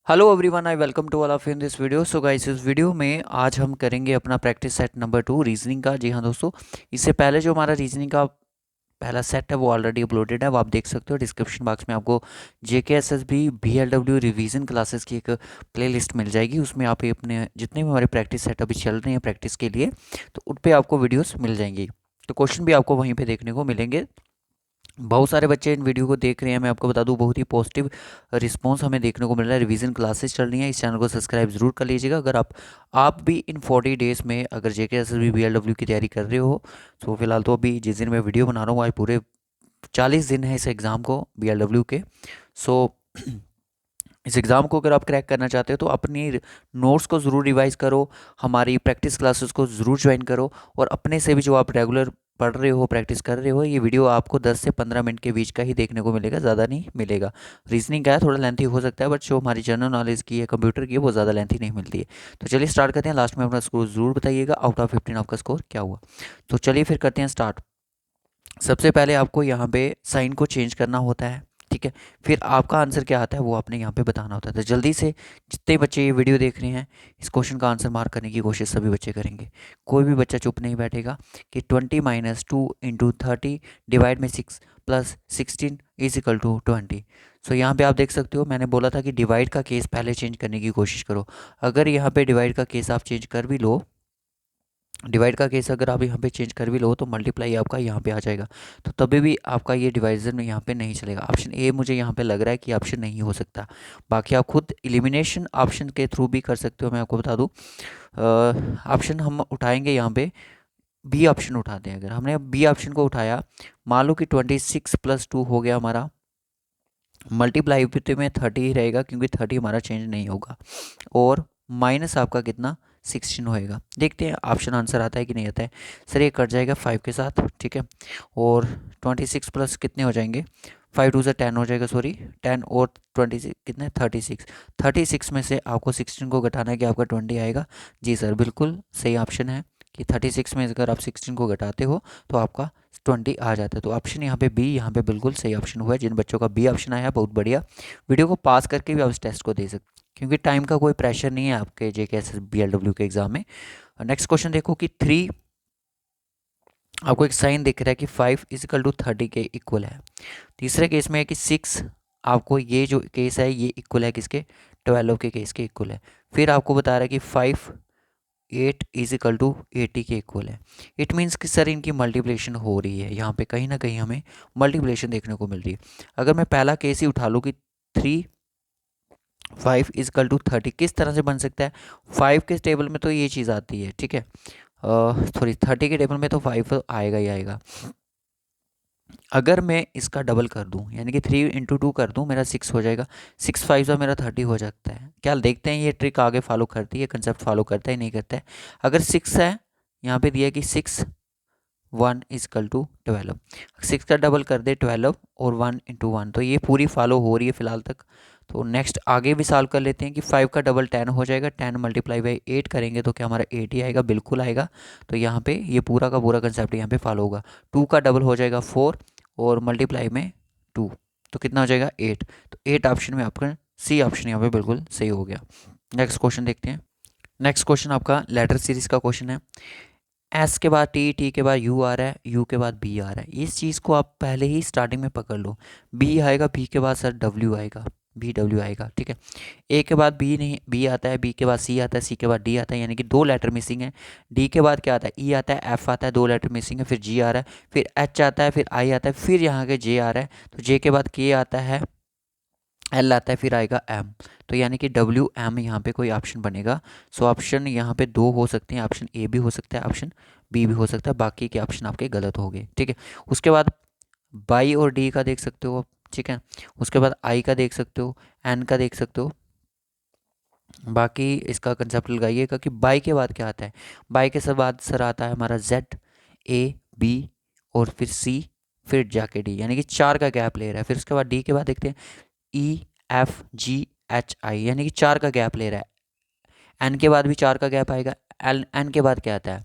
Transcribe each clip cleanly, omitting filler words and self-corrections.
Hello everyone, I welcome to all of you in this video. So guys, इस video में आज हम करेंगे अपना प्रैक्टिस सेट नंबर 2 रीजनिंग का। जी हाँ दोस्तों, इससे पहले जो हमारा रीजनिंग का पहला सेट है वो ऑलरेडी अपलोडेड है, वो आप देख सकते हो। डिस्क्रिप्शन बॉक्स में आपको J K S S B B L W revision classes की एक प्लेलिस्ट मिल जाएगी। उसमें आप ये अपने जितने भी हमारे प्रैक्टिस सेट अभी चल रहे हैं प्रैक्टिस के लिए, तो उन पर आपको वीडियोज़ मिल जाएंगी। तो क्वेश्चन भी आपको वहीं पर देखने को मिलेंगे। बहुत सारे बच्चे इन वीडियो को देख रहे हैं। मैं आपको बता दूं, बहुत ही पॉजिटिव रिस्पांस हमें देखने को मिल रहा है। रिवीजन क्लासेस चल रही हैं। इस चैनल को सब्सक्राइब जरूर कर लीजिएगा। अगर आप भी इन 40 डेज़ में अगर J K S S B B L W की तैयारी कर रहे हो, तो फिलहाल तो अभी जिस दिन मैं वीडियो बना रहा हूँ आज पूरे 40 दिन है इस एग्ज़ाम को, बी एल डब्ल्यू के। सो इस एग्ज़ाम को अगर आप क्रैक करना चाहते हो तो अपनी नोट्स को ज़रूर रिवाइज़ करो, हमारी प्रैक्टिस क्लासेस को ज़रूर ज्वाइन करो, और अपने से भी जो आप रेगुलर पढ़ रहे हो, प्रैक्टिस कर रहे हो, ये वीडियो आपको 10 से 15 मिनट के बीच का ही देखने को मिलेगा, ज़्यादा नहीं मिलेगा। रीजनिंग का है, थोड़ा लेंथी हो सकता है, बट जो हमारी जनरल नॉलेज की है, कंप्यूटर की है, वो ज़्यादा लेंथी नहीं मिलती है। तो चलिए स्टार्ट करते हैं। लास्ट में अपना स्कोर ज़रूर बताइएगा, आउट ऑफ 15 आपका स्कोर क्या हुआ। तो चलिए फिर करते हैं स्टार्ट। सबसे पहले आपको यहाँ पे साइन को चेंज करना होता है, ठीक है। फिर आपका आंसर क्या आता है वो आपने यहाँ पे बताना होता है। तो जल्दी से जितने बच्चे ये वीडियो देख रहे हैं, इस क्वेश्चन का आंसर मार्क करने की कोशिश सभी बच्चे करेंगे। कोई भी बच्चा चुप नहीं बैठेगा कि 20 - 2 × 30 डिवाइड में 6 प्लस 16 इज इक्वल टू 20। सो यहाँ पे आप देख सकते हो, मैंने बोला था कि डिवाइड का केस पहले चेंज करने की कोशिश करो। अगर यहाँ पे डिवाइड का केस आप चेंज कर भी लो, डिवाइड का केस अगर आप यहाँ पे चेंज कर भी लो, तो मल्टीप्लाई आपका यहाँ पे आ जाएगा। तो तभी भी आपका ये डिवाइजन में यहाँ पे नहीं चलेगा। ऑप्शन ए मुझे यहाँ पे लग रहा है कि ऑप्शन नहीं हो सकता। बाकी आप खुद एलिमिनेशन ऑप्शन के थ्रू भी कर सकते हो। मैं आपको बता दूँ, ऑप्शन हम उठाएंगे यहाँ पे, बी ऑप्शन उठाते हैं। अगर हमने बी ऑप्शन को उठाया, मान लो कि 26 + 2 हो गया हमारा, मल्टीप्लाई में 30 ही रहेगा क्योंकि 30 हमारा चेंज नहीं होगा, और माइनस आपका कितना 16 होएगा। देखते हैं ऑप्शन आंसर आता है कि नहीं आता है। सर ये कट जाएगा 5 के साथ, ठीक है। और 26 प्लस कितने हो जाएंगे, 5 × 2 = 10 हो जाएगा, सॉरी 10 और 26 कितने 36। 36 में से आपको 16 को घटाना है कि आपका 20 आएगा। जी सर, बिल्कुल सही ऑप्शन है कि 36 में अगर आप 16 को घटाते हो तो आपका 20 आ जाता है। तो ऑप्शन यहाँ पे बी यहाँ पे बिल्कुल सही ऑप्शन हुआ है। जिन बच्चों का बी ऑप्शन आया बहुत बढ़िया, वीडियो को पास करके भी आप इस टेस्ट को दे सकते हैं क्योंकि टाइम का कोई प्रेशर नहीं है आपके J K S S B L W के एग्जाम में। नेक्स्ट क्वेश्चन देखो कि 3, आपको एक साइन दिख रहा है कि 5 = 30 के इक्वल है। तीसरे केस में है कि 6, आपको ये जो केस है ये इक्वल है किसके, 12 के केस के इक्वल है। फिर आपको बता रहा है कि 8 = 80 के इक्वल है। इट मीन्स कि सर इनकी मल्टीप्लिकेशन हो रही है, यहाँ पे कहीं ना कहीं हमें मल्टीप्लिकेशन देखने को मिल रही है। अगर मैं पहला केस ही उठा लूँ कि 5 = 30, किस तरह से बन सकता है। 5 के टेबल में तो ये चीज़ आती है, ठीक है। सॉरी 30 के टेबल में तो 5 आएगा ही आएगा। अगर मैं इसका डबल कर दूं, यानी कि 3 × 2 कर दूं, मेरा 6 हो जाएगा। 6 × 5 मेरा 30 हो जाता है। क्या देखते हैं ये ट्रिक आगे फॉलो करती है, कंसेप्ट फॉलो करता है नहीं करता है। अगर 6 है, यहाँ पे दिया है कि 6 = 12, 6 का डबल कर दे 12 और 1 × 1, तो ये पूरी फॉलो हो रही है फिलहाल तक। तो नेक्स्ट आगे भी सॉल्व कर लेते हैं कि 5 का डबल 10 हो जाएगा। 10 × 8 करेंगे तो क्या हमारा 8 ही आएगा, बिल्कुल आएगा। तो यहाँ पे ये पूरा का पूरा कंसेप्ट यहाँ पे फॉलो होगा। 2 का डबल हो जाएगा 4 और मल्टीप्लाई में 2, तो कितना हो जाएगा 8। तो 8 ऑप्शन में आपका सी ऑप्शन यहाँ पे बिल्कुल सही हो गया। नेक्स्ट क्वेश्चन देखते हैं। नेक्स्ट क्वेश्चन आपका लेटर सीरीज का क्वेश्चन है। एस के बाद टी, टी के बाद यू आ रहा है, यू के बाद बी आ रहा है। इस चीज़ को आप पहले ही स्टार्टिंग में पकड़ लो। बी आएगा, बी के बाद सर डब्ल्यू आएगा, बी डब्ल्यू आएगा, ठीक है। ए के बाद बी नहीं, बी आता है, बी के बाद सी आता है, सी के बाद डी आता है, यानी कि 2 लेटर मिसिंग है। डी के बाद क्या आता है, ई आता है, एफ आता है, 2 लेटर मिसिंग है, फिर जी आ रहा है, फिर एच आता है, फिर आई आता है, फिर यहाँ के जे आ रहा है। तो जे के बाद के आता है, एल आता है, फिर आएगा एम। तो यानी कि डब्ल्यू एम यहाँ पे कोई ऑप्शन बनेगा। सो ऑप्शन यहाँ पे 2 हो सकते हैं, ऑप्शन ए भी हो सकता है, ऑप्शन बी भी हो सकता है, बाकी के ऑप्शन आपके गलत हो गए, ठीक है। उसके बाद बाई और डी का देख सकते हो, ठीक है। उसके बाद आई का देख सकते हो, एन का देख सकते हो। बाकी इसका कंसेप्ट लगाइएगा कि बाई के बाद क्या आता है। बाई के बाद सर आता है हमारा जेड, ए, बी और फिर सी, फिर जाके डी, यानी कि 4 का गैप ले रहा है। फिर उसके बाद डी के बाद देखते हैं ई, एफ, जी, एच, आई, यानी कि 4 का गैप ले रहा है। एन के बाद भी 4 का गैप आएगा। एल एन के बाद क्या आता है,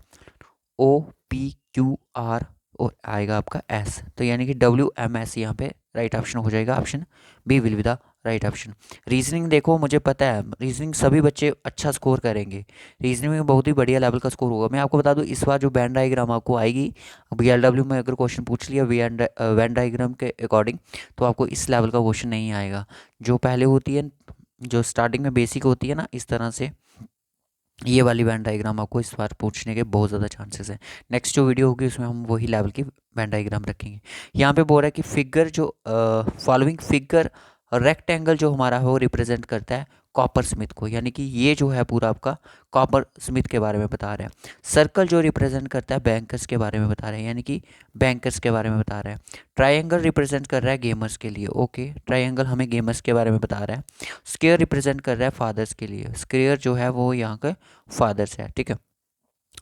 ओ, पी, क्यू, आर और आएगा आपका एस। तो यानी कि डब्ल्यू एम एस यहाँ पे राइट ऑप्शन हो जाएगा। Option B will be the right option. Reasoning देखो, मुझे पता है रीजनिंग सभी बच्चे अच्छा स्कोर करेंगे, रीजनिंग में बहुत ही बढ़िया लेवल का स्कोर होगा। मैं आपको बता दूं इस बार जो बैंड डायग्राम आपको आएगी बीएलडब्ल्यू में, अगर क्वेश्चन पूछ लिया वेन डायग्राम के अकॉर्डिंग, तो आपको इस लेवल का क्वेश्चन नहीं आएगा। जो पहले होती है, जो स्टार्टिंग में बेसिक होती है ना, इस तरह से ये वाली वेन डायग्राम आपको इस बार पूछने के बहुत ज़्यादा चांसेस हैं। नेक्स्ट जो वीडियो होगी उसमें हम वही लेवल की वेन डायग्राम रखेंगे। यहाँ पे बोल रहा है कि फिगर जो फॉलोइंग फिगर रेक्टेंगल जो हमारा है वो रिप्रेजेंट करता है कॉपर स्मिथ को, यानी कि ये जो है पूरा आपका कॉपर स्मिथ के बारे में बता रहा है। सर्कल जो रिप्रेजेंट करता है बैंकर्स के बारे में बता रहे हैं, यानी कि बैंकर्स के बारे में बता रहा है। ट्राइंगल रिप्रेजेंट कर रहा है गेमर्स के लिए, ओके, ट्राइंगल हमें गेमर्स के बारे में बता रहा है। स्क्वायर रिप्रेजेंट कर रहा है फादर्स के लिए, स्क्वायर जो है वो यहाँ का फादर्स है, ठीक है।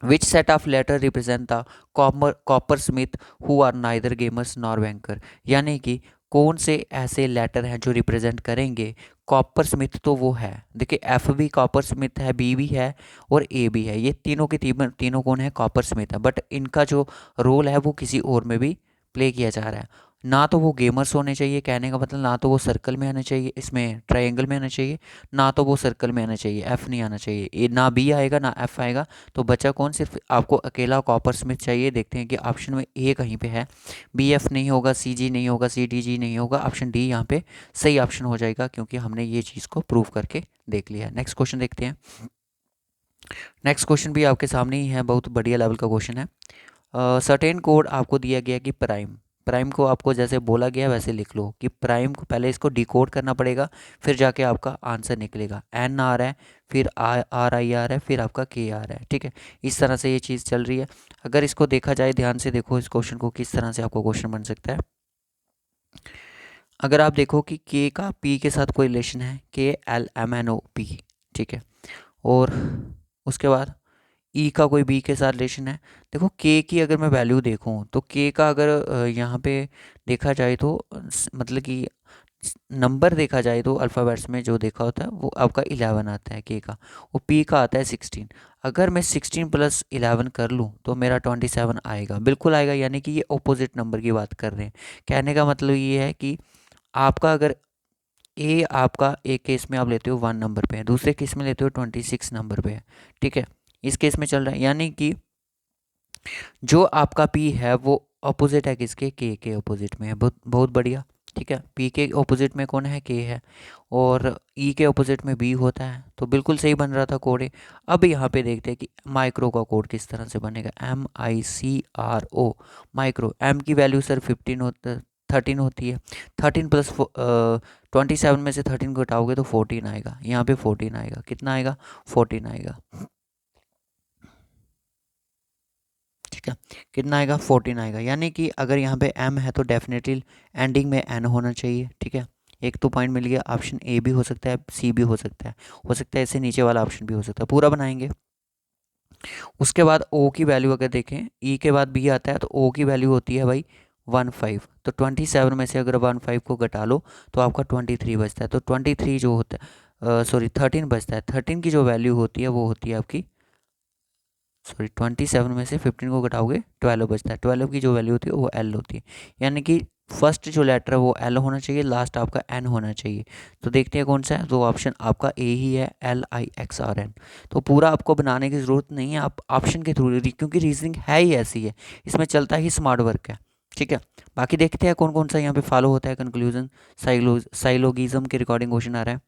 Which set of letter represent the copper smith who are neither gamers nor banker, यानी कि कौन से ऐसे लेटर हैं जो रिप्रेजेंट करेंगे कॉपर स्मिथ, तो वो है देखिए एफ भी कॉपर स्मिथ है, बी भी है और ए भी है, ये तीनों के तीनों कौन है, कॉपर स्मिथ है। बट इनका जो रोल है वो किसी और में भी प्ले किया जा रहा है। ना तो वो गेमर्स होने चाहिए, कहने का मतलब ना तो वो सर्कल में आना चाहिए, इसमें ट्रायंगल में आना चाहिए, ना तो वो सर्कल में आना चाहिए, एफ नहीं आना चाहिए, ये ना बी आएगा ना एफ आएगा। तो बचा कौन, सिर्फ आपको अकेला कॉपर स्मिथ चाहिए। देखते हैं कि ऑप्शन में ए कहीं पे है, बी एफ नहीं होगा, सी जी नहीं होगा, सी डी जी नहीं होगा, ऑप्शन डी यहाँ पे सही ऑप्शन हो जाएगा, क्योंकि हमने ये चीज़ को प्रूव करके देख लिया है। नेक्स्ट क्वेश्चन देखते हैं। नेक्स्ट क्वेश्चन भी आपके सामने ही है, बहुत बढ़िया लेवल का क्वेश्चन है। सर्टेन कोड आपको दिया गया कि प्राइम, प्राइम को आपको जैसे बोला गया वैसे लिख लो कि प्राइम को पहले इसको डिकोड करना पड़ेगा, फिर जाके आपका आंसर निकलेगा। एन आ रहा है, फिर आर आई आ रहा है, फिर आपका के आ रहा है, ठीक है। इस तरह से ये चीज़ चल रही है। अगर इसको देखा जाए ध्यान से, देखो इस क्वेश्चन को किस तरह से आपको क्वेश्चन बन सकता है। अगर आप देखो कि के का पी के साथ कोई रिलेशन है, K L M N O P, ठीक है, और उसके बाद ई का कोई बी के साथ रिलेशन है। देखो के की अगर मैं वैल्यू देखूं तो के का अगर यहाँ पे देखा जाए तो मतलब कि नंबर देखा जाए तो अल्फ़ाबेट्स में जो देखा होता है वो आपका 11 आता है के का, वो पी का आता है 16। अगर मैं 16 प्लस 11 कर लूँ तो मेरा 27 आएगा, बिल्कुल आएगा, यानी कि ये ऑपोजिट नंबर की बात कर रहे हैं। कहने का मतलब ये है कि आपका अगर ए आपका एक केस में आप लेते हो 1 नंबर पे है, दूसरे केस में लेते हो 26 नंबर पे है, ठीक है, इस केस में चल रहा है, यानी कि जो आपका पी है वो अपोजिट है किसके, के अपोजिट में है। बहुत बहुत बढ़िया, ठीक है। पी के अपोजिट में कौन है, के है, और ई के अपोजिट में बी होता है, तो बिल्कुल सही बन रहा था कोड। अब यहाँ पे देखते हैं कि माइक्रो का कोड किस तरह से बनेगा। MICRO, micro. एम की वैल्यू सर 15 होता 13 होती है, 13 प्लस 27 में से 13 को घटाओगे तो 14 आएगा, यहाँ पे 14 आएगा, कितना आएगा, 14 आएगा, ठीक है। कितना आएगा, 14 आएगा, यानी कि अगर यहाँ पे m है तो डेफिनेटली एंडिंग में n होना चाहिए, ठीक है। एक तो पॉइंट मिल गया, ऑप्शन ए भी हो सकता है, सी भी हो सकता है इससे नीचे वाला ऑप्शन भी हो सकता है, पूरा बनाएंगे। उसके बाद ओ की वैल्यू अगर देखें, ई के बाद बी आता है तो ओ की वैल्यू होती है भाई 15, तो 27 में से अगर 15 को घटा लो तो आपका 23 बचता है, तो 23 जो होता है, सॉरी 13 बचता है, 13 की जो वैल्यू होती है वो होती है आपकी, सॉरी 27 में से 15 को घटाओगे 12 बचता है, 12 की जो वैल्यू होती है वो एल होती है, यानी कि फर्स्ट जो लेटर है वो एल होना चाहिए, लास्ट आपका एन होना चाहिए। तो देखते हैं कौन सा है, तो ऑप्शन आपका ए ही है, LIXRN। तो पूरा आपको बनाने की ज़रूरत नहीं है, आप ऑप्शन के थ्रू, क्योंकि रीजनिंग है ही ऐसी है, इसमें चलता ही स्मार्ट वर्क है, ठीक है। बाकी देखते हैं कौन कौन सा यहाँ पे फॉलो होता है कंक्लूजन, साइलोगिज्म के रिकॉर्डिंग क्वेश्चन आ रहा है।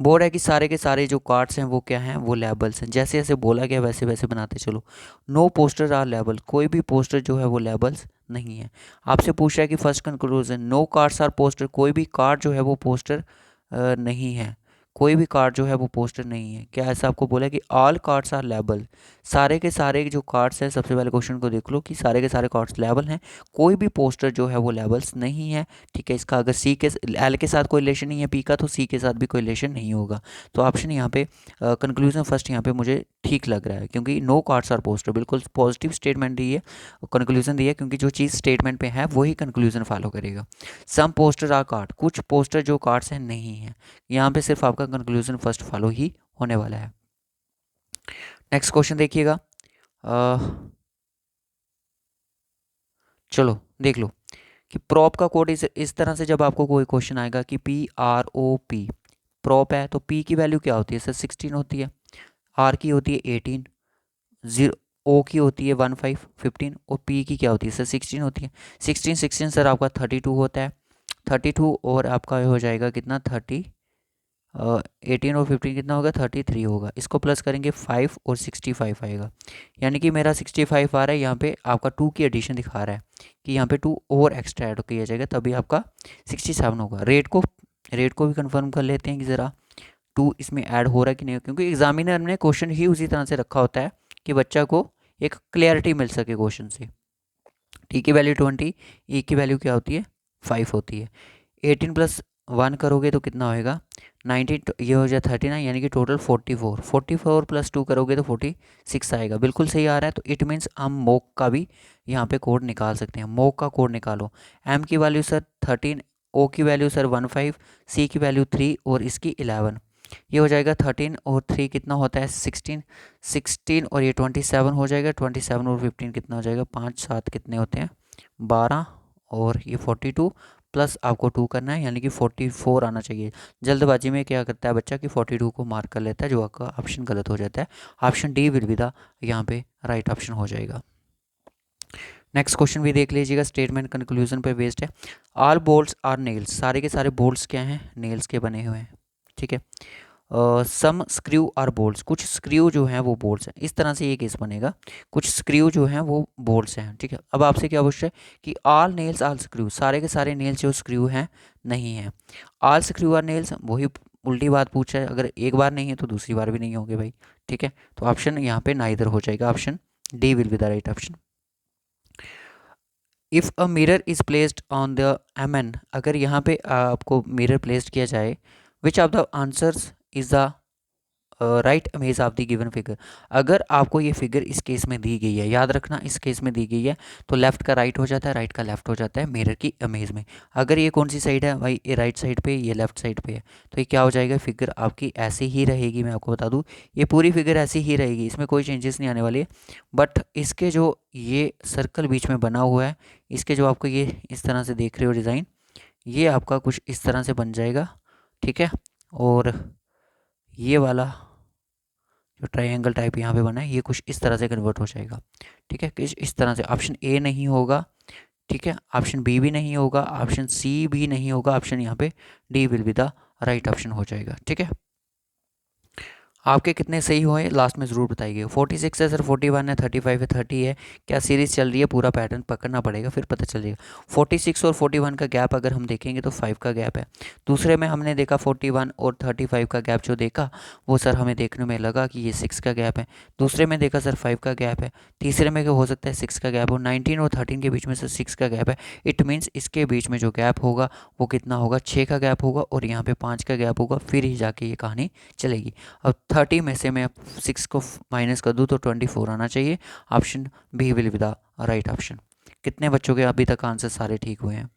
बोर्ड है कि सारे के सारे जो कार्ड्स हैं वो क्या हैं, वो लेबल्स हैं, जैसे जैसे बोला गया वैसे वैसे बनाते चलो। नो पोस्टर आर लेबल, कोई भी पोस्टर जो है वो लेबल्स नहीं है। आपसे पूछ रहा है कि first conclusion, no cards are poster, कोई भी कार्ड जो है वो पोस्टर नहीं है, कोई भी कार्ड जो है वो पोस्टर नहीं है। क्या ऐसा आपको बोला कि ऑल कार्ड्स आर लेबल, सारे के सारे जो कार्ड्स हैं, सबसे पहले क्वेश्चन को देख लो कि सारे के सारे कार्ड्स लेबल हैं, कोई भी पोस्टर जो है वो लेबल्स नहीं है, ठीक है। इसका अगर सी के एल के साथ कोई रिलेशन नहीं है पी का, तो सी के साथ भी कोई रिलेशन नहीं होगा। तो ऑप्शन यहाँ पे कंक्लूजन फर्स्ट यहाँ पे मुझे ठीक लग रहा है, क्योंकि नो कार्ड्स आर पोस्टर बिल्कुल पॉजिटिव स्टेटमेंट दी है, कंक्लूजन दी है, क्योंकि जो चीज़ स्टेटमेंट पे है वही कंक्लूजन फॉलो करेगा। सम पोस्टर आर कार्ड, कुछ पोस्टर जो कार्ड्स हैं नहीं है, यहाँ पे सिर्फ आपका कंक्लूजन फर्स्ट फॉलो ही होने वाला है। नेक्स्ट क्वेश्चन देखिएगा, चलो देख लो कि प्रॉप का कोड इस तरह से जब आपको कोई क्वेश्चन आएगा कि PROP प्रॉप है तो P की वैल्यू क्या होती है सर 16 होती है, R की होती है 18, जीरो O की होती है 15 और P की क्या होती है सर 16 होती है। 16 सर आपका 32 होता है, 32 और आपका हो जाएगा कितना 18 और 15 कितना होगा 33 होगा। इसको प्लस करेंगे 5 और 65 आएगा, यानी कि मेरा 65 आ रहा है। यहाँ पे आपका 2 की एडिशन दिखा रहा है कि यहाँ पे 2 और एक्स्ट्रा ऐड किया जाएगा तभी आपका 67 होगा। रेट को भी कंफर्म कर लेते हैं कि ज़रा 2 इसमें ऐड हो रहा है कि नहीं, क्योंकि एग्जामिनर ने क्वेश्चन ही उसी तरह से रखा होता है कि बच्चा को एक क्लियरिटी मिल सके क्वेश्चन से। टी की वैल्यू 20, ई की वैल्यू क्या होती है 5 होती है। 18 प्लस 1 करोगे तो कितना होएगा 19, ये हो जाए 39, यानी कि टोटल 44। 44 प्लस 2 करोगे तो 46 आएगा। बिल्कुल सही आ रहा है। तो इट मीन्स हम मोक का भी यहाँ पे कोड निकाल सकते हैं। मोक का कोड निकालो। एम की वैल्यू सर 13, ओ की वैल्यू सर 15, सी की वैल्यू 3 और इसकी 11। ये हो जाएगा 13 और 3 कितना होता है 16, 16 और ये 27 हो जाएगा। 27 और 15 कितना हो जाएगा 5 7 कितने होते हैं 12 और ये 42 प्लस आपको 2 करना है, यानी कि 44 आना चाहिए। जल्दबाजी में क्या करता है बच्चा कि 42 को मार्क कर लेता है, जो आपका ऑप्शन गलत हो जाता है। Option D will be the यहाँ पे राइट ऑप्शन हो जाएगा। नेक्स्ट क्वेश्चन भी देख लीजिएगा, स्टेटमेंट कंक्लूजन पे बेस्ड है। ऑल बोल्ट्स आर नेल्स, सारे के सारे बोल्ट्स क्या हैं नेल्स के बने हुए हैं, ठीक है। सम स्क्रू आर बोल्ट्स, कुछ स्क्रू जो हैं वो बोल्ट्स हैं। इस तरह से ये केस बनेगा, कुछ स्क्रू जो हैं वो बोल्ट्स हैं, ठीक है। अब आपसे क्या पूछ रहा है कि ऑल नेल्स आर स्क्रू, सारे के सारे नेल्स जो स्क्रू हैं नहीं हैं। ऑल स्क्रू आर नेल्स, वही उल्टी बात पूछ रहा है। अगर एक बार नहीं है तो दूसरी बार भी नहीं होंगे भाई, ठीक है। तो ऑप्शन यहाँ पे नाइदर हो जाएगा, option D will be the right option. If a mirror is placed on the MN, अगर यहाँ पे आपको मिरर प्लेस्ड किया जाए, which of the answers is the right image of the given figure. अगर आपको ये फिगर इस केस में दी गई है, याद रखना इस केस में दी गई है तो लेफ्ट का राइट हो जाता है, राइट का लेफ्ट हो जाता है मिरर की इमेज में। अगर ये कौन सी साइड है भाई, ये राइट साइड पे, ये लेफ्ट साइड पे है, तो ये क्या हो जाएगा फिगर आपकी ऐसे ही रहेगी। मैं आपको बता दूं ये पूरी फिगर ऐसी ही रहेगी, इसमें कोई चेंजेस नहीं आने वाली है। बट इसके जो ये सर्कल बीच में बना हुआ है, इसके जो आपको ये इस तरह से देख रहे हो डिज़ाइन, ये आपका कुछ इस तरह से बन जाएगा, ठीक है। और ये वाला जो ट्रायंगल टाइप यहाँ पे बना है ये कुछ इस तरह से कन्वर्ट हो जाएगा, ठीक है। कुछ इस तरह से ऑप्शन ए नहीं होगा, ठीक है। ऑप्शन बी भी नहीं होगा, ऑप्शन सी भी नहीं होगा, ऑप्शन यहाँ पे D will be the right option हो जाएगा, ठीक है। आपके कितने सही हुए लास्ट में ज़रूर बताइए। 46 है सर, 41 है, 35 है, 30 है। क्या सीरीज़ चल रही है, पूरा पैटर्न पकड़ना पड़ेगा फिर पता चल जाएगा। 46 और 41 का गैप अगर हम देखेंगे तो 5 का गैप है। दूसरे में हमने देखा 41 और 35 का गैप जो देखा वो सर हमें देखने में लगा कि ये 6 का गैप है। दूसरे में देखा सर 5 का गैप है। तीसरे में क्या हो सकता है 6 का गैप हो। 19 और 13 के बीच में सर 6 का गैप है। इट मीन्स इसके बीच में जो गैप होगा वो कितना होगा 6 का गैप होगा और यहाँ पे 5 का गैप होगा, फिर ही जाके ये कहानी चलेगी। अब 30 में से मैं 6 को माइनस कर दूँ तो 24 आना चाहिए। Option B will be the right option. कितने बच्चों के अभी तक आंसर सारे ठीक हुए हैं।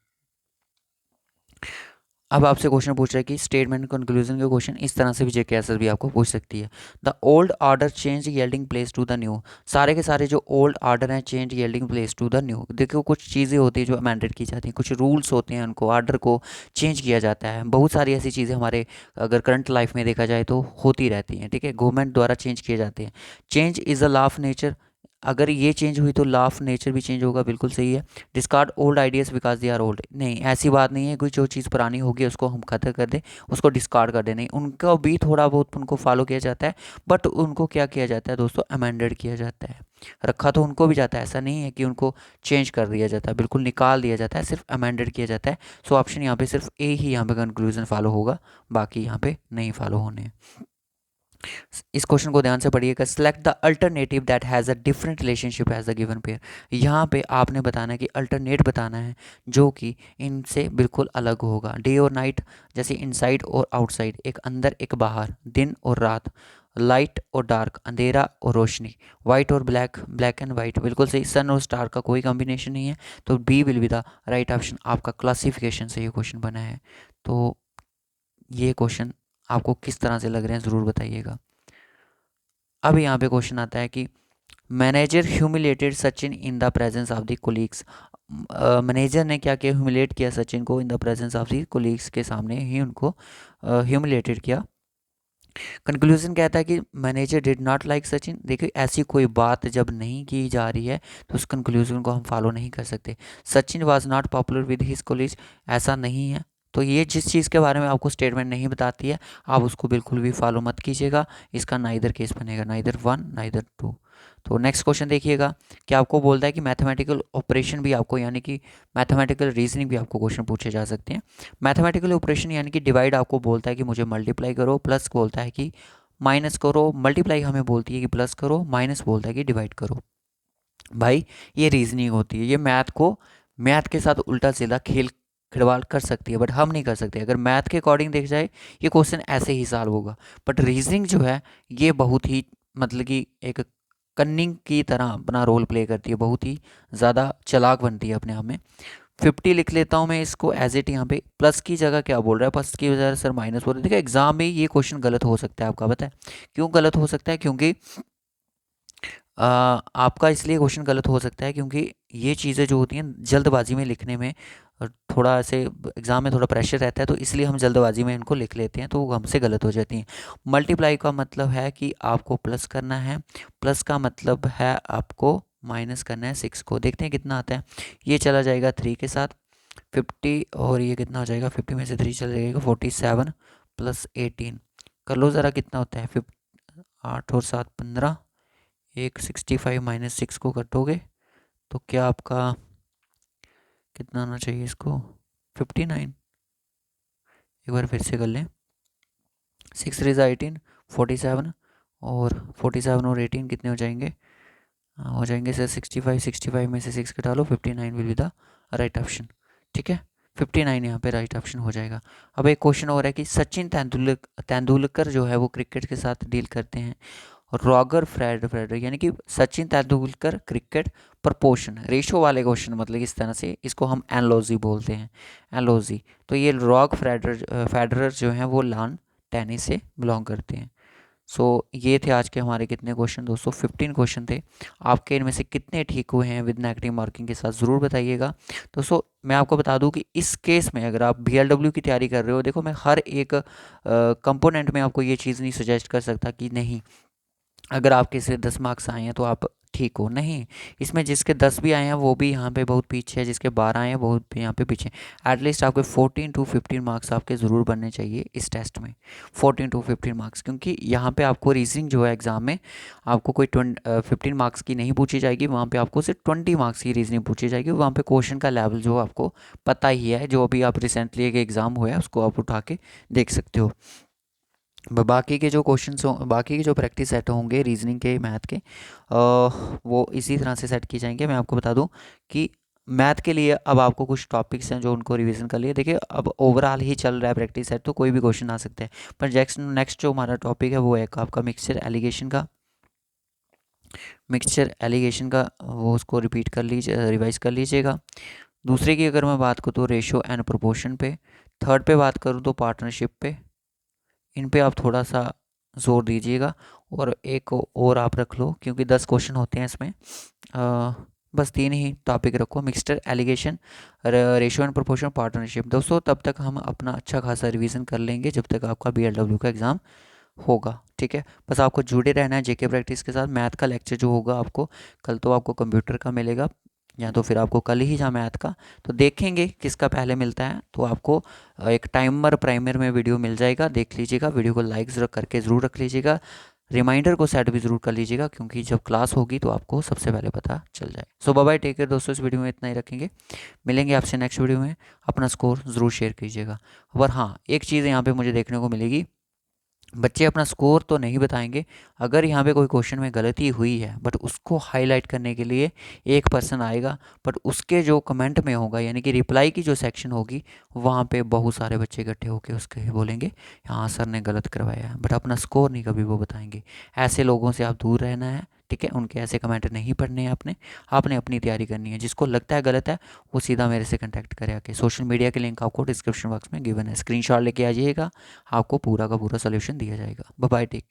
अब आपसे क्वेश्चन पूछ रहा है कि स्टेटमेंट कंक्लूजन के क्वेश्चन इस तरह से भी जेके एसएस भी आपको पूछ सकती है। The old order change yielding place to the new, सारे के सारे जो ओल्ड ऑर्डर हैं change yielding place to the new. देखो कुछ चीज़ें होती हैं जो अमेंडेड की जाती हैं, कुछ रूल्स होते हैं उनको ऑर्डर को चेंज किया जाता है। बहुत सारी ऐसी चीज़ें हमारे अगर करंट लाइफ में देखा जाए तो होती रहती हैं, ठीक है। गवर्नमेंट द्वारा चेंज किए जाते हैं। Change is a law of nature, अगर ये चेंज हुई तो लॉ ऑफ नेचर भी चेंज होगा, बिल्कुल सही है। Discard old ideas because they are old, नहीं ऐसी बात नहीं है कोई जो चीज़ पुरानी होगी उसको हम खत्म कर दें, उसको डिस्कार्ड कर दें, नहीं उनका भी थोड़ा बहुत उनको फॉलो किया जाता है। बट उनको क्या किया जाता है दोस्तों अमेंडेड किया जाता है। रखा तो उनको भी जाता है, ऐसा नहीं है कि उनको चेंज कर दिया जाता है, बिल्कुल निकाल दिया जाता है, सिर्फ अमेंडेड किया जाता है। सो ऑप्शन यहाँ पे सिर्फ ए ही यहाँ पे कंक्लूजन फॉलो होगा, बाकी यहाँ पे नहीं फॉलो होने हैं। इस क्वेश्चन को ध्यान से पढ़िएगा। Select the alternative that has a different relationship as the given pair, यहाँ पे आपने बताना है कि अल्टरनेट बताना है जो कि इनसे बिल्कुल अलग होगा। डे और नाइट, जैसे इनसाइड और आउटसाइड, एक अंदर एक बाहर, दिन और रात, लाइट और डार्क, अंधेरा और रोशनी, वाइट और ब्लैक, ब्लैक एंड वाइट, बिल्कुल सही। सन और स्टार का कोई कॉम्बिनेशन नहीं है, तो B will be the right option. आपका क्लासिफिकेशन से ये क्वेश्चन बना है, तो ये क्वेश्चन आपको किस तरह से लग रहे हैं ज़रूर बताइएगा। अब यहाँ पे क्वेश्चन आता है कि manager humiliated Sachin in the presence of the colleagues, manager ने क्या किया, ह्यूमिलेट किया सचिन को in the presence of the colleagues के सामने ही उनको ह्यूमिलेटेड किया। कंक्लूजन कहता है कि manager did not like Sachin. देखिए ऐसी कोई बात जब नहीं की जा रही है तो उस कंक्लूजन को हम फॉलो नहीं कर सकते। Sachin was not popular with his colleagues, ऐसा नहीं है। तो ये जिस चीज़ के बारे में आपको स्टेटमेंट नहीं बताती है आप उसको बिल्कुल भी फॉलो मत कीजिएगा। इसका नाइदर केस बनेगा, नाइदर 1 नाइदर 2। तो नेक्स्ट क्वेश्चन देखिएगा कि आपको बोलता है कि मैथमेटिकल ऑपरेशन भी आपको यानी कि मैथमेटिकल रीजनिंग भी आपको क्वेश्चन पूछे जा सकते हैं। मैथमेटिकल ऑपरेशन यानी कि डिवाइड आपको बोलता है कि मुझे मल्टीप्लाई करो, प्लस बोलता है कि माइनस करो। मल्टीप्लाई हमें बोलती है कि प्लस करो, माइनस बोलता है कि डिवाइड करो। भाई ये रीजनिंग होती है, ये मैथ के साथ उल्टा सीधा खिलवाड़ कर सकती है, बट हम नहीं कर सकते। अगर मैथ के अकॉर्डिंग देख जाए ये क्वेश्चन ऐसे ही सॉल्व होगा, बट रीजनिंग जो है ये बहुत ही मतलब कि एक कन्निंग की तरह अपना रोल प्ले करती है, बहुत ही ज़्यादा चालाक बनती है अपने आप में। 50 लिख लेता हूँ मैं इसको एज इट। यहाँ पे प्लस की जगह क्या बोल रहा है, प्लस की वजह सर माइनस बोल रहे हैं। देखिए एग्जाम में ये क्वेश्चन गलत हो सकता है आपका, पता है क्यों गलत हो सकता है? क्योंकि आपका इसलिए क्वेश्चन गलत हो सकता है क्योंकि ये चीज़ें जो होती हैं जल्दबाजी में लिखने में थोड़ा ऐसे एग्ज़ाम में थोड़ा प्रेशर रहता है, तो इसलिए हम जल्दबाजी में इनको लिख लेते हैं तो वो हमसे गलत हो जाती हैं। मल्टीप्लाई का मतलब है कि आपको प्लस करना है, प्लस का मतलब है आपको माइनस करना है 6 को। देखते हैं कितना आता है। ये चला जाएगा 3 के साथ 50, और ये कितना हो जाएगा 50 में से 3 चला जाएगा 47 प्लस 18। कर लो ज़रा कितना होता है 8 और 7 15, एक 65 माइनस 6 को कटोगे तो क्या आपका कितना आना चाहिए इसको 59। एक बार फिर से कर लें, 6 3 18 47, और 47 और 18 कितने हो जाएंगे? हो जाएंगे सर 65 में से 6 घटा लो, 59 will be the right option. ठीक है, 59 यहाँ पे राइट ऑप्शन हो जाएगा। अब एक क्वेश्चन और है कि सचिन तेंदुलकर जो है वो क्रिकेट के साथ डील करते हैं। रॉगर फेडरर यानी कि Sachin Tendulkar cricket proportion ratio वाले क्वेश्चन, मतलब इस तरह से इसको हम एनालॉजी बोलते हैं, एनालॉजी। तो ये फेडरर जो हैं वो लॉन टेनिस से बिलोंग करते हैं। सो ये थे आज के हमारे कितने क्वेश्चन दोस्तों, 15 क्वेश्चन थे। आपके इनमें से कितने ठीक हुए हैं विद नेगेटिव मार्किंग के साथ ज़रूर बताइएगा दोस्तों। मैं आपको बता दूं कि इस केस में अगर आप BLW की तैयारी कर रहे हो, देखो मैं हर एक कंपोनेंट में आपको ये चीज़ नहीं सजेस्ट कर सकता कि नहीं अगर आपके से 10 मार्क्स आए हैं तो आप ठीक हो, नहीं। इसमें जिसके 10 भी आए हैं वो भी यहाँ पे बहुत पीछे है, जिसके 12 आए हैं वो भी यहाँ पे पीछे। एटलीस्ट आपके 14 to 15 मार्क्स आपके ज़रूर बनने चाहिए इस टेस्ट में, 14 to 15 मार्क्स। क्योंकि यहाँ पे आपको रीजनिंग जो है एग्ज़ाम में आपको कोई 15 मार्क्स की नहीं पूछी जाएगी, वहाँ पर आपको सिर्फ 20 मार्क्स की रीजनिंग पूछी जाएगी। वहाँ पर क्वेश्चन का लेवल जो आपको पता ही है, जो अभी आप रिसेंटली एक एग्ज़ाम हुआ है उसको आप उठा के देख सकते हो। बाकी के जो क्वेश्चंस हो, बाकी के जो प्रैक्टिस सेट होंगे रीजनिंग के मैथ के वो इसी तरह से सेट किए जाएंगे। मैं आपको बता दूं कि मैथ के लिए अब आपको कुछ टॉपिक्स हैं जो उनको रिवीजन कर लिए। देखिए अब ओवरऑल ही चल रहा है प्रैक्टिस सेट, तो कोई भी क्वेश्चन आ सकता है। पर नेक्स्ट जो हमारा टॉपिक है वो है आपका मिक्सचर एलिगेशन का वो उसको रिपीट कर लीजिए, रिवाइज कर लीजिएगा। दूसरे की अगर मैं बात करूँ तो रेशो एंड प्रोपोर्शन पे। थर्ड पे बात करूँ तो पार्टनरशिप पे। इन पे आप थोड़ा सा ज़ोर दीजिएगा। और एक और आप रख लो क्योंकि 10 क्वेश्चन होते हैं इसमें, बस 3 ही टॉपिक रखो, mixture allegation, ratio and proportion, partnership. दोस्तों तब तक हम अपना अच्छा खासा रिवीजन कर लेंगे जब तक आपका BLW का एग्ज़ाम होगा। ठीक है, बस आपको जुड़े रहना है JK प्रैक्टिस के साथ। मैथ का लेक्चर जो होगा आपको कल तो आपको कंप्यूटर का मिलेगा, या तो फिर आपको कल ही जा मैथ का, तो देखेंगे किसका पहले मिलता है। तो आपको एक टाइमर प्राइमर में वीडियो मिल जाएगा, देख लीजिएगा। वीडियो को लाइक करके ज़रूर रख लीजिएगा, रिमाइंडर को सेट भी ज़रूर कर लीजिएगा क्योंकि जब क्लास होगी तो आपको सबसे पहले पता चल जाए। सो बाय बाय, टेक केयर दोस्तों। इस वीडियो में इतना ही रखेंगे, मिलेंगे आपसे नेक्स्ट वीडियो में। अपना स्कोर ज़रूर शेयर कीजिएगा। और हाँ, एक चीज़ यहाँ पे मुझे देखने को मिलेगी, बच्चे अपना स्कोर तो नहीं बताएंगे। अगर यहाँ पे कोई क्वेश्चन में गलती हुई है बट उसको हाईलाइट करने के लिए एक पर्सन आएगा, बट उसके जो कमेंट में होगा यानी कि रिप्लाई की जो सेक्शन होगी वहाँ पे बहुत सारे बच्चे इकट्ठे होकर उसके बोलेंगे हाँ सर ने गलत करवाया है, बट अपना स्कोर नहीं कभी वो बताएंगे। ऐसे लोगों से आप दूर रहना है, ठीक है। उनके ऐसे कमेंट नहीं पढ़ने हैं आपने अपनी तैयारी करनी है। जिसको लगता है गलत है वो सीधा मेरे से कांटेक्ट करे आके। सोशल मीडिया के लिंक आपको डिस्क्रिप्शन बॉक्स में गिवन है, स्क्रीनशॉट लेके आ जाइएगा, आपको पूरा का पूरा सोल्यूशन दिया जाएगा। Bye bye, take care.